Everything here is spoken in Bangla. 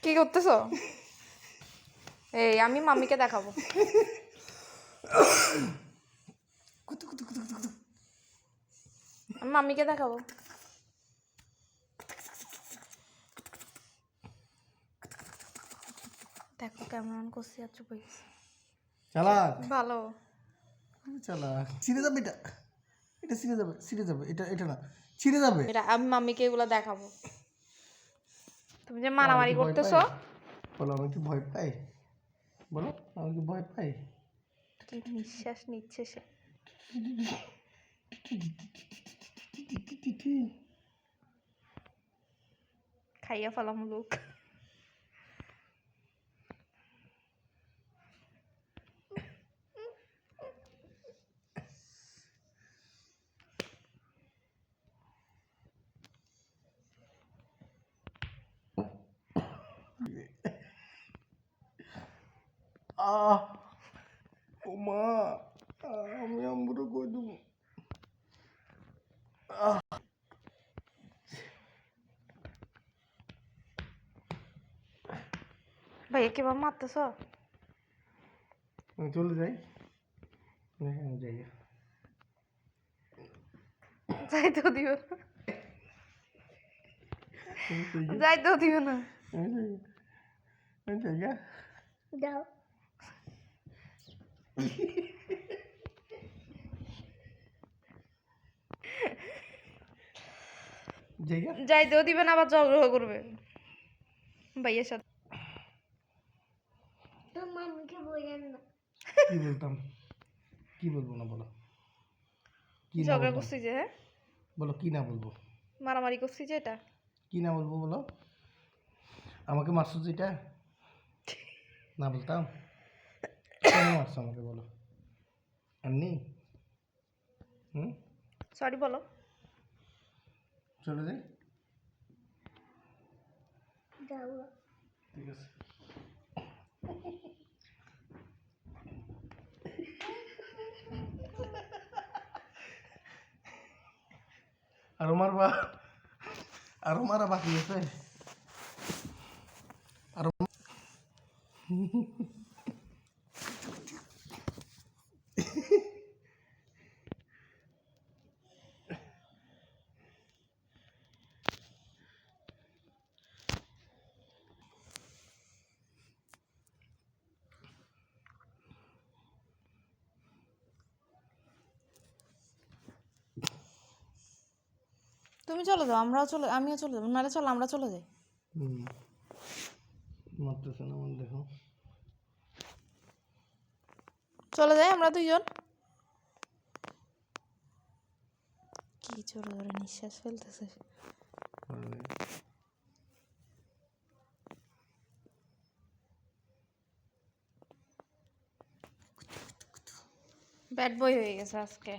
কি করতেছো? এই আমি মাম্মিকে দেখাবো। আমি মাম্মিকে দেখাবো। দেখো কেমন অন করছি আর চুপ হয়ে গেছে। চালাক ভালো চালাক। ছিঁড়ে যাবে এটা, এটা ছিঁড়ে যাবে, ছিঁড়ে যাবে, এটা এটা না ছিঁড়ে যাবে। এটা আমি মাম্মিকে এগুলো দেখাবো। তুমি যে আমি মারামারি কি ভয় পাই? করতেছো। বলো আমি কি ভয় পাই? বলো আমি কি ভয় পাই? কি নিঃশ্বাস নিচ্ছে সে। খাইয়া ফেলাম লোক। আহ ও মা, আমি আমগুলো কই দেবো? ভাইয়া কিভাবে মারতেছো? আমি চলে যাই, আমি যাই। যাইতেও দিও না, যাইতেও দিও না। আমি যাই গা। যাও। যাই গা। যাইতেও দিবে না, আবার ঝগড়া করবে ভাইয়ের সাথে। কি বলতাম? কি বলবো না বলো? কি না ঝগড়া বলতাম? করছি যে, হ্যাঁ বলো কি না বলবো? মারামারি করছি যে, এটা কি না বলবো বলো? আমাকে মারছো যেটা না বলতাম? কেন মারছো আমাকে বলো? এমনি? সরি বলো। চলে যাই, ঠিক আছে। আরো মারবা? আরো মারা বাকি আছে? আরো তুমি চলে যাও, আমিও চলে যাবো, নাহলে চলো আমরা চলে যাই। মারতেছে না আমার, দেখো। চলে যাই আমরা দুইজন। কি জোরে জোরে নিঃশ্বাস ফেলতেছে। ব্যাড বয় হয়ে গেছে আজকে।